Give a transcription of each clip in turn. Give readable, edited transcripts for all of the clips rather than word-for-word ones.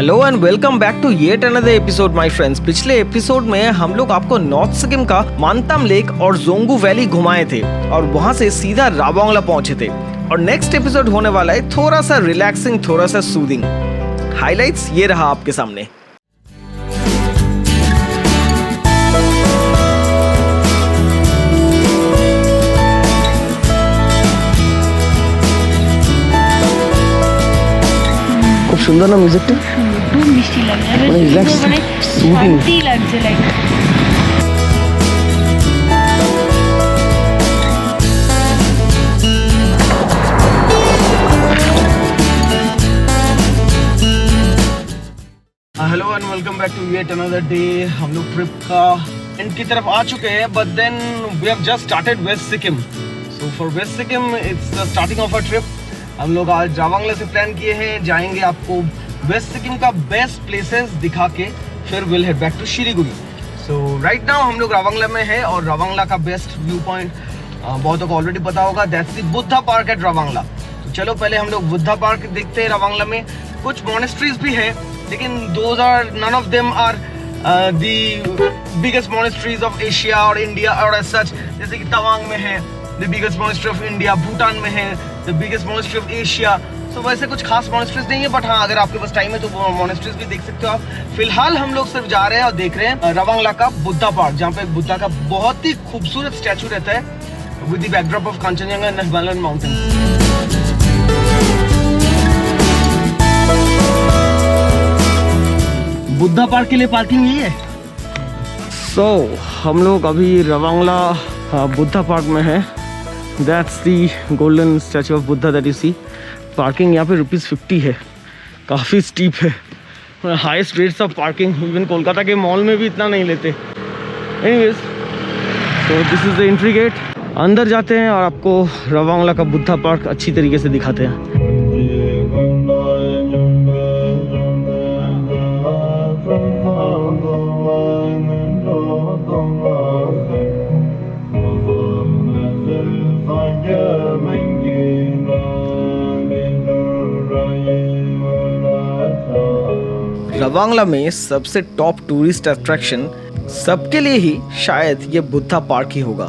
Hello and welcome back to yet another episode my friends. पिछले episode में हम लोग आपको नॉर्थ सिक्किम का मानताम लेक और जोंगू वैली घुमाए थे और वहां से सीधा रावांगला पहुंचे थे। और नेक्स्ट एपिसोड होने वाला है थोड़ा सा रिलैक्सिंग, थोड़ा सा सूदिंग। हाइलाइट्स ये रहा आपके सामने। খুব সুন্দর না মিউজিকটা, একদম মিষ্টি লাগে, মানে রিল্যাক্স সুদিং লাগছে like. Hello and welcome back to yet another day. हम लोग ट्रिप का एंड की तरफ आ चुके हैं, but then we have just started west Sikkim. So for west Sikkim it's the starting of a trip. हम लोग आज रावांगला से प्लान किए हैं, जाएंगे आपको वेस्ट सिक्किम का बेस्ट प्लेसेस दिखा के फिर will head back to Siliguri. So right now हम लोग रावांगला में है और रावांगला का बेस्ट व्यू पॉइंट बहुतों को ऑलरेडी पता होगा, that's the Buddha park at Ravangla. तो चलो पहले हम लोग बुद्धा पार्क देखते हैं। रावांगला में कुछ मॉनेस्ट्रीज भी है, लेकिन those are none of them are the biggest monasteries of Asia और इंडिया और एज सच। जैसे कि तवांग में है the biggest monastery of India, Bhutan में है the biggest monastery of Asia. तो वैसे कुछ खास मॉनेस्ट्रीज नहीं है, बट हाँ अगर आपके पास टाइम है तो वो मॉनेस्ट्रीज भी देख सकते हो आप। फिलहाल हम लोग सिर्फ जा रहे हैं और देख रहे हैं रावांगला का बुद्धा पार्क, जहाँ पे बुद्धा का बहुत ही खूबसूरत स्टैचू रहता है with the backdrop of Kanchenjunga and Himalayan mountains. Buddha park के लिए पार्किंग यही है। सो हम लोग अभी रावांगला बुद्धा पार्क में है। That's the golden statue of Buddha that you see. Parking यहाँ पे ₹50 है, काफ़ी स्टीप है। Highest rates of parking even Kolkata के मॉल में भी इतना नहीं लेते। Anyways, so this is the entry gate. अंदर जाते हैं और आपको रावांगला का बुद्धा पार्क अच्छी तरीके से दिखाते हैं। रावांगला में सबसे टॉप टूरिस्ट अट्रैक्शन सबके लिए ही शायद ये बुद्धा पार्क ही होगा।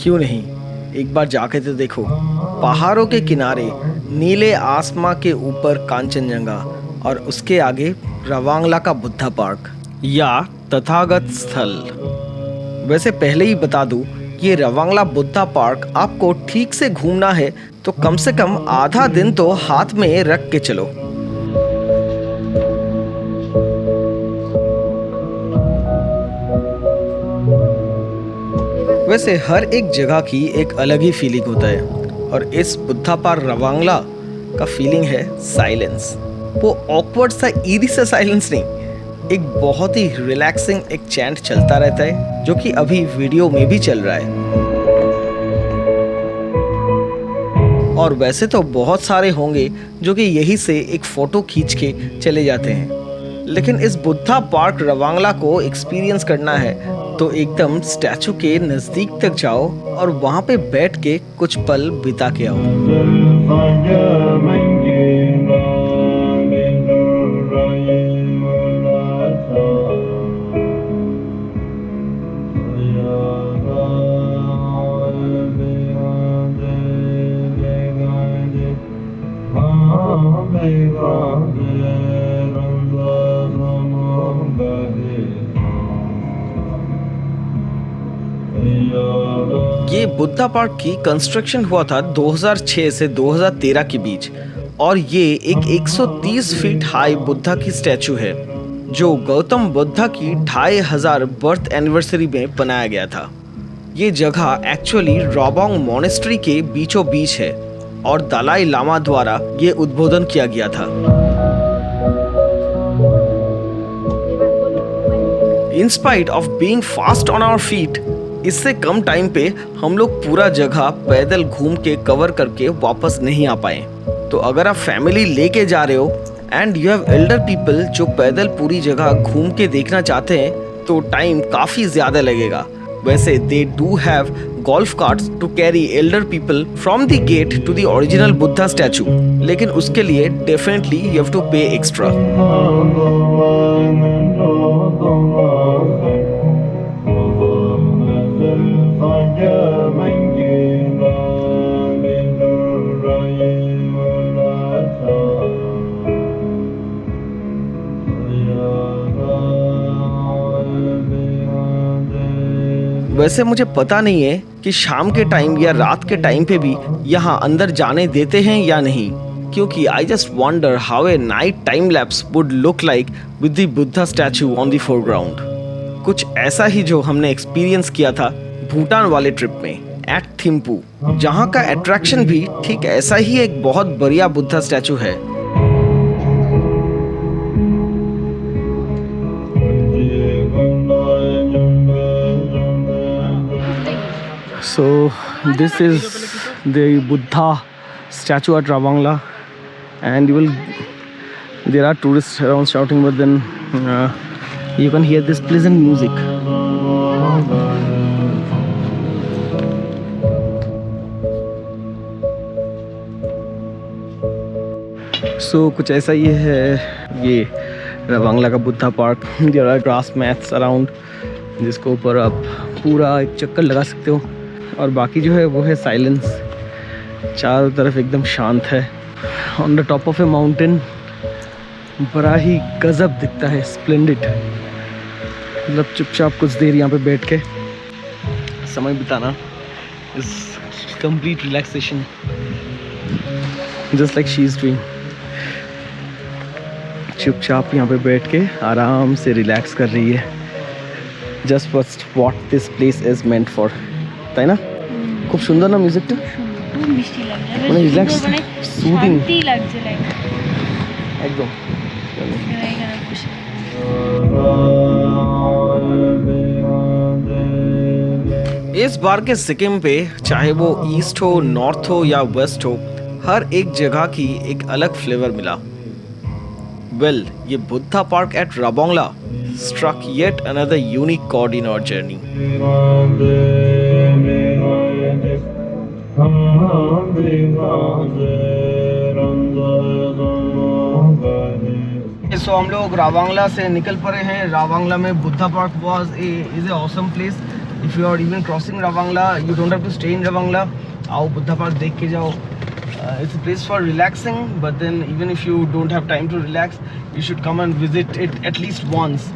क्यों नहीं, एक बार जाके तो देखो। पहाड़ों के किनारे नीले आसमां के ऊपर कांचनजंगा और उसके आगे रावांगला का बुद्धा पार्क या तथागत स्थल। वैसे पहले ही बता दूं, ये रावांगला बुद्धा पार्क आपको ठीक से घूमना है तो कम से कम आधा दिन तो हाथ में रख के चलो। वैसे हर एक जगह की एक अलग ही फीलिंग होता है और इस बुद्धा पार्क रावांगला का फीलिंग है साइलेंस। वो ऑकवर्ड सा ईरी सा साइलेंस नहीं, एक बहुत ही रिलैक्सिंग एक चैंट चलता रहता है जो कि अभी वीडियो में भी चल रहा है। और वैसे तो बहुत सारे होंगे जो कि यही से एक फ़ोटो खींच के चले जाते हैं, लेकिन इस बुद्धा पार्क रावांगला को एक्सपीरियंस करना है तो एकदम स्टैचू के नज़दीक तक जाओ और वहाँ पे बैठ के कुछ पल बिता के आओ। ये बुद्धा पार्क की कंस्ट्रक्शन हुआ था 2006 से 2013 के बीच और ये एक 130 फीट हाई बुद्धा की स्टैचू है जो गौतम बुद्धा की 2500 बर्थ एनिवर्सरी में बनाया गया था। ये जगह एक्चुअली रावांग मॉनेस्ट्री के बीचों बीच है और दलाई लामा द्वारा ये उद्बोधन किया गया था। In spite of being fast on our feet, इससे कम टाइम पे हम लोग पूरा जगह पैदल घूम के कवर करके वापस नहीं आ पाए। तो अगर आप फैमिली लेके जा रहे हो and you have Elder people जो पैदल पूरी जगह घूम के देखना चाहते हैं तो टाइम काफ़ी ज़्यादा लगेगा। वैसे they do have golf carts to carry elder people from the gate to the original Buddha statue. लेकिन उसके लिए definitely you have to pay extra. वैसे मुझे पता नहीं है कि शाम के टाइम या रात के टाइम पे भी यहाँ अंदर जाने देते हैं या नहीं, क्योंकि I just wonder how a night time lapse would look like with the Buddha statue on the foreground. कुछ ऐसा ही जो हमने एक्सपीरियंस किया था भूटान वाले ट्रिप में एट थिम्पू, जहाँ का अट्रैक्शन भी ठीक ऐसा ही एक बहुत बढ़िया बुद्धा स्टैचू है। So this is the Buddha statue at Ravangla, and there are tourists around shouting, but then you can hear this pleasant music. So कुछ ऐसा ही है ये रवांगला का Buddha park. There are grass mats around, जिसके ऊपर आप पूरा एक चक्कर लगा सकते हो, और बाकी जो है वो है साइलेंस। चारों तरफ एकदम शांत है। On the top of A mountain बड़ा ही गजब दिखता है, स्प्लेंडिड। मतलब चुपचाप कुछ देर यहाँ पे बैठ के समय बिताना is complete relaxation, just like she is doing. चुपचाप यहाँ पे बैठ के आराम से रिलैक्स कर रही है। Just what this place is meant for, তাই না? খুব সুন্দর না মিউজিকটা? খুব মিষ্টি লাগছে, মানে রিল্যাক্স, সুদিং লাগছে, লাইক একদম। इस बार के सिक्किम पे चाहे वो ईस्ट हो, नॉर्थ हो या वेस्ट हो, हर एक जगह की एक अलग फ्लेवर मिला। वेल, ये Buddha park at Ravangla struck yet another unique chord in our journey. So हम लोग रावांगला से निकल पड़े हैं। रावांगला में Buddha park is a awesome place. If you are even crossing Ravangla, you don't have to stay in Ravangla. आओ बुद्धा पार्क देख के जाओ। It's a place for relaxing, but then even if you don't have time to relax, you should come and visit it at least once.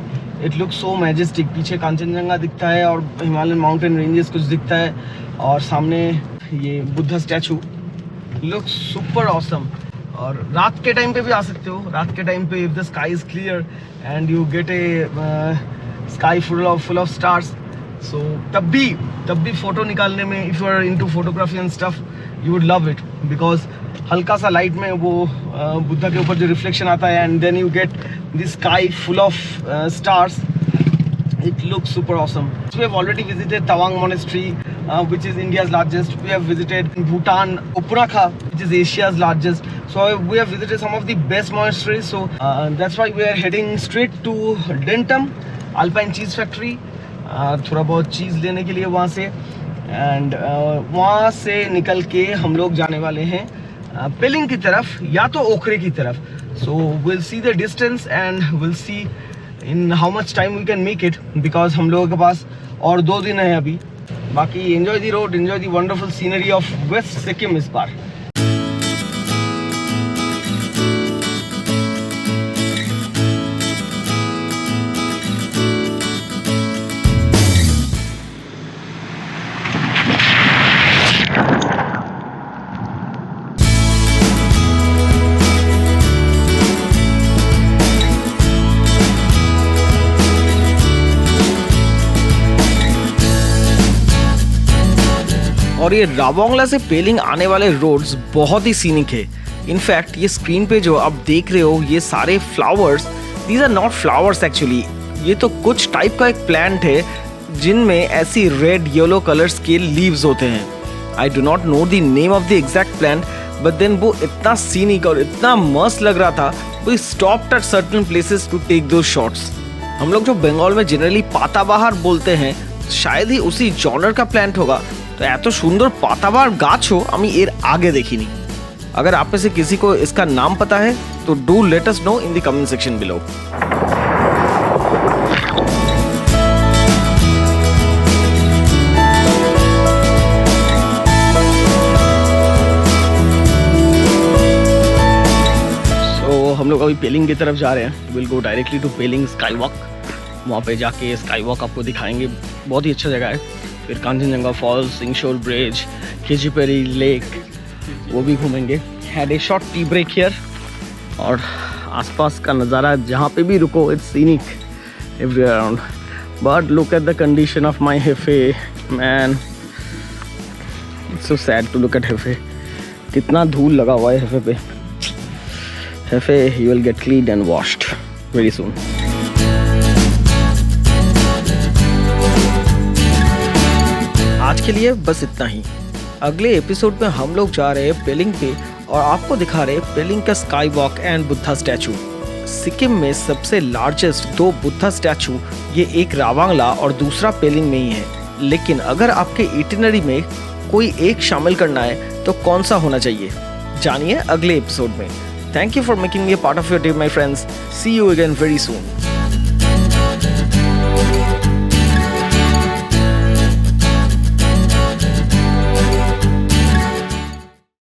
It looks so majestic. पीछे कांचनजंगा दिखता है और Himalayan mountain ranges कुछ दिखता है, और सामने ये Buddha statue looks super awesome. और रात के टाइम पे भी आ सकते हो। रात के टाइम पे if the sky is clear and you get a sky full of stars, so तब भी फोटो निकालने में, if you are into photography and stuff, you would love it, because हल्का सा लाइट में वो बुद्धा के ऊपर जो रिफ्लेक्शन आता है, and then you get the sky full of stars. It looks super awesome. So we have already visited Tawang Monastery, which is India's largest. We have visited Bhutan, Uprakha, which is Asia's largest. So we have visited some of the best monasteries. So that's why we are heading straight to Denton Alpine Cheese Factory. थोड़ा बहुत चीज़ लेने के लिए वहाँ से, and वहाँ से निकल के हम लोग जाने वाले हैं पेलिंग की तरफ या तो ओखरे की तरफ। So will see the distance and will see in how much time we can make it, because हम लोगों के पास और 2 दिन है अभी। बाकी enjoy the road, enjoy the wonderful scenery of west Sikkim इस बार। और ये राबोंगला से पेलिंग आने वाले रोड्स बहुत ही सीनिक है। इनफैक्ट ये स्क्रीन पे जो आप देख रहे हो ये सारे flowers, these are not flowers actually, ये तो कुछ टाइप का एक प्लांट है जिनमें ऐसी रेड येलो कलर्स के लीव्स होते हैं। I do not know the name of the exact plant, but then वो इतना सीनिक और इतना मस्त लग रहा था, we stopped at certain places to take those shots. हम लोग जो बंगाल में जनरली पाताबाहार बोलते हैं, शायद ही उसी जॉनर का प्लांट होगा। तो এত সুন্দর পাতাবাহার গাছও আমি এর আগে দেখিনি। अगर आप में से किसी को इसका नाम पता है तो do let us know in the comment section below. हम लोग अभी पेलिंग की तरफ जा रहे हैं। Will go directly to Pelling sky walk. वहाँ पे जाके स्काई वॉक आपको दिखाएंगे, बहुत ही अच्छा जगह है। फिर Kanchenjunga falls, Singshore bridge, Khecheopalri lake, वो भी घूमेंगे। Had a short tea break here. और आसपास का नज़ारा जहाँ पे भी रुको it's scenic everywhere around. But look at the condition of my hefe man, it's so sad to look at hefe. कितना धूल लगा हुआ है हेफे पे। Hefe, you will get cleaned and washed very soon. आज के लिए बस इतना ही। अगले एपिसोड में हम लोग जा रहे हैं पेलिंग पे और आपको दिखा रहे हैं पेलिंग का sky walk and Buddha statue. Sikkim में सबसे लार्जेस्ट 2 बुद्धा स्टैचू, ये एक रावांगला और दूसरा पेलिंग में ही है। लेकिन अगर आपके इटिनरी में कोई एक शामिल करना है तो कौन सा होना चाहिए, जानिए अगले एपिसोड में। Thank you for making me a part of your day, my friends. See you again very soon.